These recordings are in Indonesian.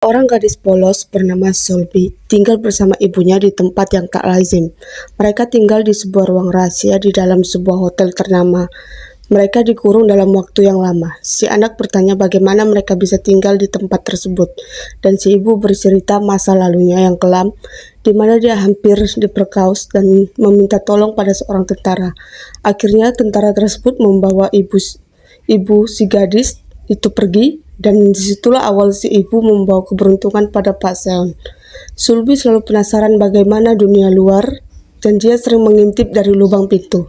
Orang gadis polos bernama Solby tinggal bersama ibunya di tempat yang tak lazim. Mereka tinggal di sebuah ruang rahasia di dalam sebuah hotel ternama. Mereka dikurung dalam waktu yang lama. Si anak bertanya bagaimana mereka bisa tinggal di tempat tersebut, dan si ibu bercerita masa lalunya yang kelam, di mana dia hampir diperkaus dan meminta tolong pada seorang tentara. Akhirnya tentara tersebut membawa ibu si gadis itu pergi, dan disitulah awal si ibu membawa keberuntungan pada Pak Seon. Sulbi selalu penasaran bagaimana dunia luar, dan dia sering mengintip dari lubang pintu.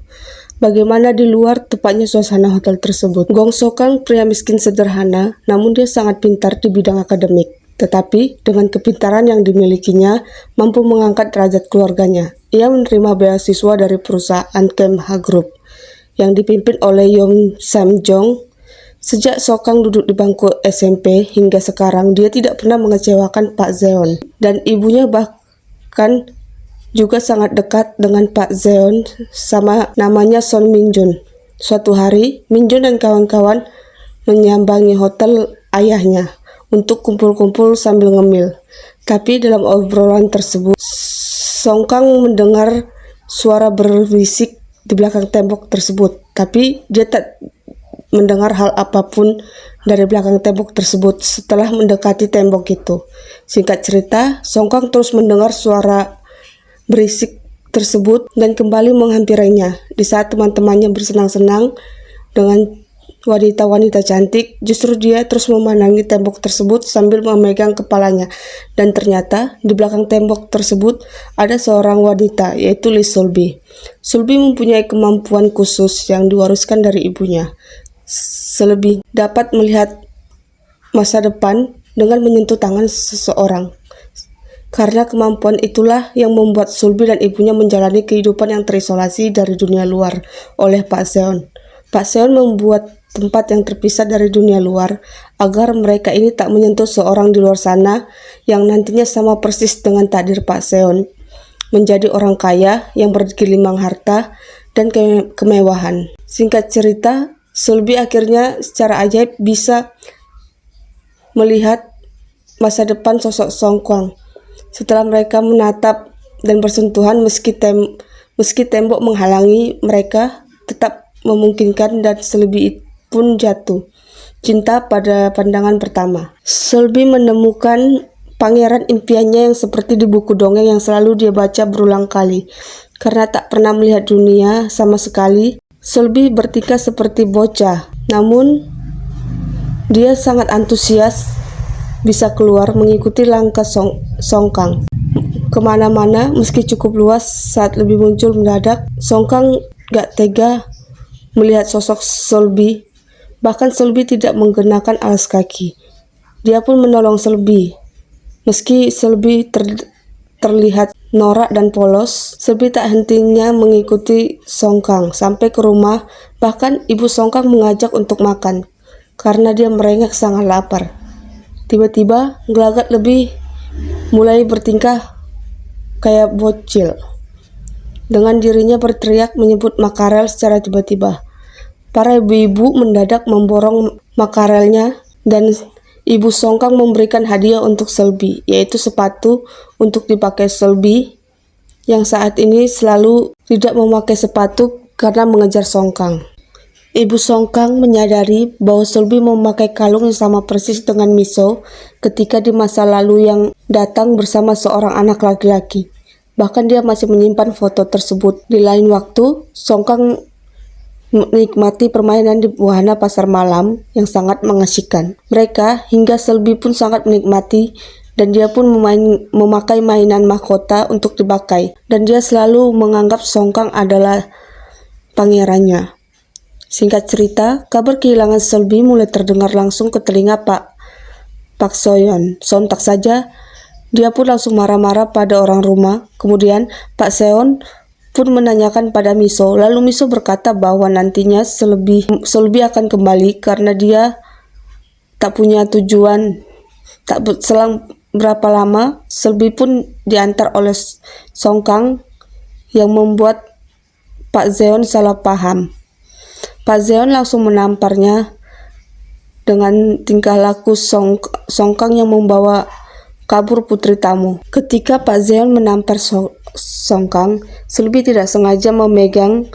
Bagaimana di luar, tepatnya suasana hotel tersebut. Gong Sokang pria miskin sederhana, namun dia sangat pintar di bidang akademik. Tetapi dengan kepintaran yang dimilikinya, mampu mengangkat derajat keluarganya. Ia menerima beasiswa dari perusahaan Kemha Group yang dipimpin oleh Yong Sam Jong. Sejak Sokang duduk di bangku SMP hingga sekarang, dia tidak pernah mengecewakan Pak Zeon. Dan ibunya bahkan juga sangat dekat dengan Pak Zeon, sama namanya Son Minjun. Suatu hari, Minjun dan kawan-kawan menyambangi hotel ayahnya untuk kumpul-kumpul sambil ngemil. Tapi dalam obrolan tersebut, Sokang mendengar suara berbisik di belakang tembok tersebut. Tapi dia tak mendengar hal apapun dari belakang tembok tersebut setelah mendekati tembok itu. Singkat cerita, Sokang terus mendengar suara berisik tersebut dan kembali menghampirinya. Di saat teman-temannya bersenang-senang dengan wanita-wanita cantik, justru dia terus memandangi tembok tersebut sambil memegang kepalanya. Dan ternyata di belakang tembok tersebut ada seorang wanita, yaitu Lee Solby. Solby mempunyai kemampuan khusus yang diwariskan dari ibunya. Selebih dapat melihat masa depan dengan menyentuh tangan seseorang. Karena kemampuan itulah yang membuat Sulbi dan ibunya menjalani kehidupan yang terisolasi dari dunia luar oleh Pak Seon. Pak Seon membuat tempat yang terpisah dari dunia luar agar mereka ini tak menyentuh seorang di luar sana yang nantinya sama persis dengan takdir Pak Seon, menjadi orang kaya yang bergelimang harta dan kemewahan. Singkat cerita, Sulbi akhirnya secara ajaib bisa melihat masa depan sosok Sokang. Setelah mereka menatap dan bersentuhan, meski tembok menghalangi, mereka tetap memungkinkan dan Sulbi pun jatuh cinta pada pandangan pertama. Sulbi menemukan pangeran impiannya yang seperti di buku dongeng yang selalu dia baca berulang kali. Karena tak pernah melihat dunia sama sekali, Sulbi bertingkah seperti bocah, namun dia sangat antusias bisa keluar mengikuti langkah Sokang kemana-mana meski cukup luas. Saat lebih muncul mendadak, Sokang gak tega melihat sosok Sulbi. Bahkan Sulbi tidak menggunakan alas kaki. Dia pun menolong Sulbi. Meski Sulbi terlihat norak dan polos, Sulbi tak hentinya mengikuti Sokang sampai ke rumah. Bahkan ibu Sokang mengajak untuk makan karena dia merengek sangat lapar. Tiba-tiba gelagat lebih mulai bertingkah kayak bocil. Dengan dirinya berteriak menyebut makarel secara tiba-tiba. Para ibu-ibu mendadak memborong makarelnya dan ibu Sokang memberikan hadiah untuk Sulbi, yaitu sepatu untuk dipakai Sulbi yang saat ini selalu tidak memakai sepatu karena mengejar Sokang. Ibu Sokang menyadari bahwa Sulbi memakai kalung yang sama persis dengan Miso ketika di masa lalu yang datang bersama seorang anak laki-laki. Bahkan dia masih menyimpan foto tersebut. Di lain waktu, Sokang menikmati permainan di wahana pasar malam yang sangat mengasyikkan. Mereka hingga Sulbi pun sangat menikmati, dan dia pun memakai mainan mahkota untuk dipakai. Dan dia selalu menganggap Sokang adalah pangerannya. Singkat cerita, kabar kehilangan Sulbi mulai terdengar langsung ke telinga Pak Seon. Sontak saja, dia pun langsung marah-marah pada orang rumah. Kemudian Pak Seon pun menanyakan pada Miso. Lalu Miso berkata bahwa nantinya Sulbi akan kembali karena dia tak punya tujuan. Tak selang berapa lama, Sulbi pun diantar oleh Sokang yang membuat Pak Seon salah paham. Pak Seon langsung menamparnya dengan tingkah laku Sokang yang membawa kabur putri tamu. Ketika Pak Zeon menampar Song Kang, Selby tidak sengaja memegang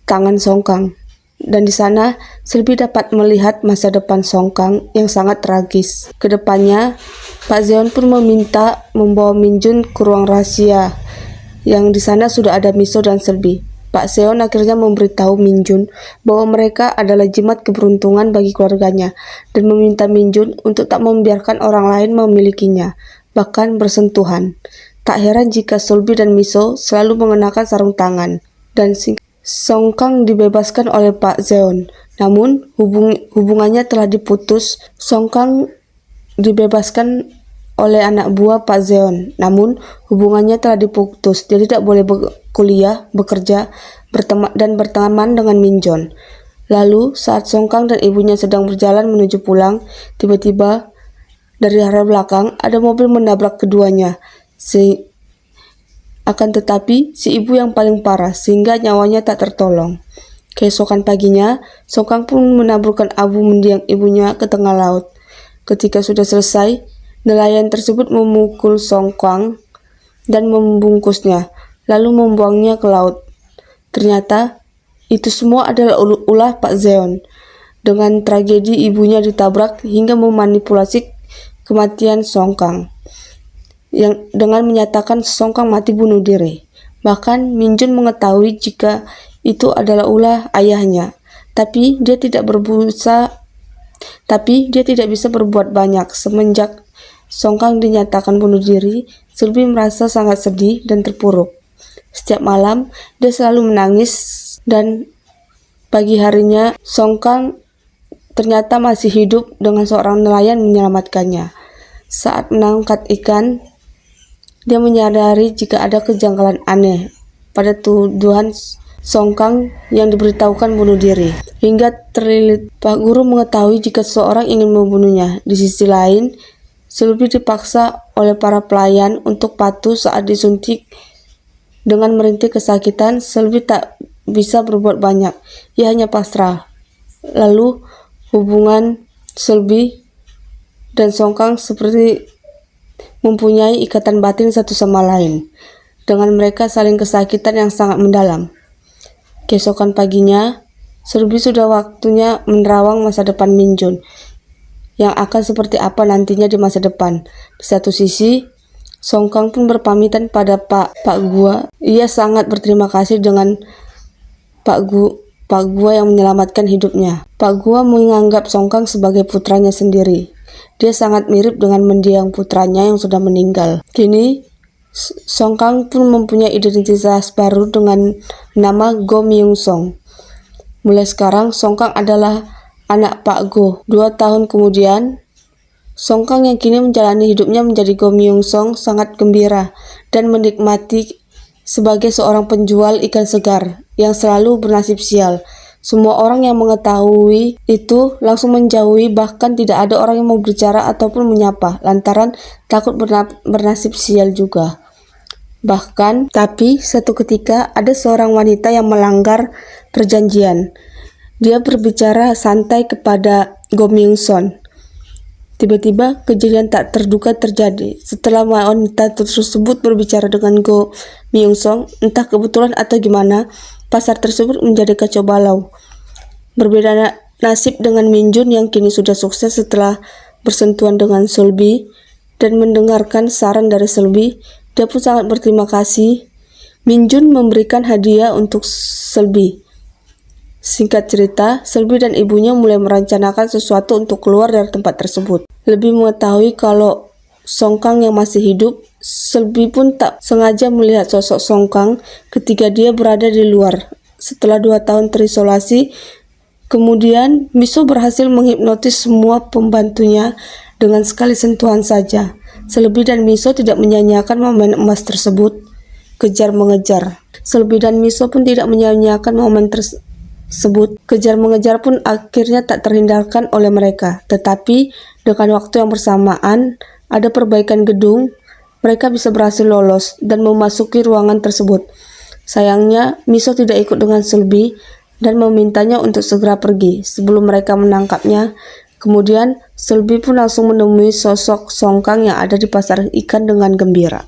tangan Song Kang. Dan di sana, Selby dapat melihat masa depan Song Kang yang sangat tragis. Kedepannya, Pak Zeon pun meminta membawa Min Jun ke ruang rahasia, yang di sana sudah ada Miso dan Selby. Pak Seon akhirnya memberitahu Min Jun bahwa mereka adalah jimat keberuntungan bagi keluarganya dan meminta Min Jun untuk tak membiarkan orang lain memilikinya, bahkan bersentuhan. Tak heran jika Selby dan Miso selalu mengenakan sarung tangan. Dan Song Kang dibebaskan oleh Pak Zeon. Namun hubungannya telah diputus. Song Kang dibebaskan oleh anak buah Pak Zeon, namun hubungannya telah diputus. Dia tidak boleh kuliah, bekerja, berteman dengan Min Jun. Lalu saat Song Kang dan ibunya sedang berjalan menuju pulang, tiba-tiba dari arah belakang ada mobil menabrak keduanya. Akan tetapi si ibu yang paling parah sehingga nyawanya tak tertolong. Keesokan paginya, Song Kang pun menaburkan abu mendiang ibunya ke tengah laut. Ketika sudah selesai, nelayan tersebut memukul Song Kang dan membungkusnya, lalu membuangnya ke laut. Ternyata, itu semua adalah ulah Pak Zeon. Dengan tragedi ibunya ditabrak hingga memanipulasi kematian Song Kang, yang dengan menyatakan Song Kang mati bunuh diri. Bahkan Min Jun mengetahui jika itu adalah ulah ayahnya, tapi dia tidak bisa berbuat banyak. Semenjak Song Kang dinyatakan bunuh diri, Selby merasa sangat sedih dan terpuruk. Setiap malam, dia selalu menangis dan pagi harinya Song Kang ternyata masih hidup dengan seorang nelayan menyelamatkannya. Saat menangkap ikan, dia menyadari jika ada kejanggalan aneh pada tuduhan Song Kang yang diberitahukan bunuh diri. Hingga terlilit, Pak Guru mengetahui jika seseorang ingin membunuhnya. Di sisi lain, Selby dipaksa oleh para pelayan untuk patuh saat disuntik. Dengan merintih kesakitan, Selby tak bisa berbuat banyak. Ia hanya pasrah. Lalu, hubungan Selby dan Song Kang seperti mempunyai ikatan batin satu sama lain. Dengan mereka saling kesakitan yang sangat mendalam. Keesokan paginya, Selby sudah waktunya menerawang masa depan Min Jun yang akan seperti apa nantinya di masa depan. Di satu sisi, Song Kang pun berpamitan pada Pak Gua. Ia sangat berterima kasih dengan Pak Gua yang menyelamatkan hidupnya. Pak Gua menganggap Song Kang sebagai putranya sendiri. Dia sangat mirip dengan mendiang putranya yang sudah meninggal. Kini, Song Kang pun mempunyai identitas baru dengan nama Go Myung Song. Mulai sekarang, Song Kang adalah anak Pak Go. 2 tahun kemudian, Song Kang yang kini menjalani hidupnya menjadi Go Myung Song sangat gembira dan menikmati sebagai seorang penjual ikan segar yang selalu bernasib sial. Semua orang yang mengetahui itu langsung menjauhi, bahkan tidak ada orang yang mau bicara ataupun menyapa lantaran takut bernasib sial juga. Bahkan, tapi satu ketika ada seorang wanita yang melanggar perjanjian. Dia berbicara santai kepada Go Myung Song. Tiba-tiba kejadian tak terduga terjadi. Setelah wanita tersebut berbicara dengan Go Myung Song, entah kebetulan atau gimana, pasar tersebut menjadi kacau balau. Berbeda nasib dengan Min Jun yang kini sudah sukses setelah bersentuhan dengan Selby dan mendengarkan saran dari Selby. Dia pun sangat berterima kasih. Min Jun memberikan hadiah untuk Selby. Singkat cerita, Selby dan ibunya mulai merencanakan sesuatu untuk keluar dari tempat tersebut. Lebih mengetahui kalau Song Kang yang masih hidup, Selby pun tak sengaja melihat sosok Song Kang ketika dia berada di luar. Setelah 2 tahun terisolasi, kemudian Miso berhasil menghipnotis semua pembantunya dengan sekali sentuhan saja. Selby dan Miso tidak menyanyiakan momen emas tersebut. Kejar-mengejar. Selby dan Miso pun tidak menyanyiakan momen tersebut. Kejar-mengejar pun akhirnya tak terhindarkan oleh mereka. Tetapi dengan waktu yang bersamaan, ada perbaikan gedung, mereka bisa berhasil lolos dan memasuki ruangan tersebut. Sayangnya, Miso tidak ikut dengan Selby dan memintanya untuk segera pergi sebelum mereka menangkapnya. Kemudian, Selby pun langsung menemui sosok Song Kang yang ada di pasar ikan dengan gembira.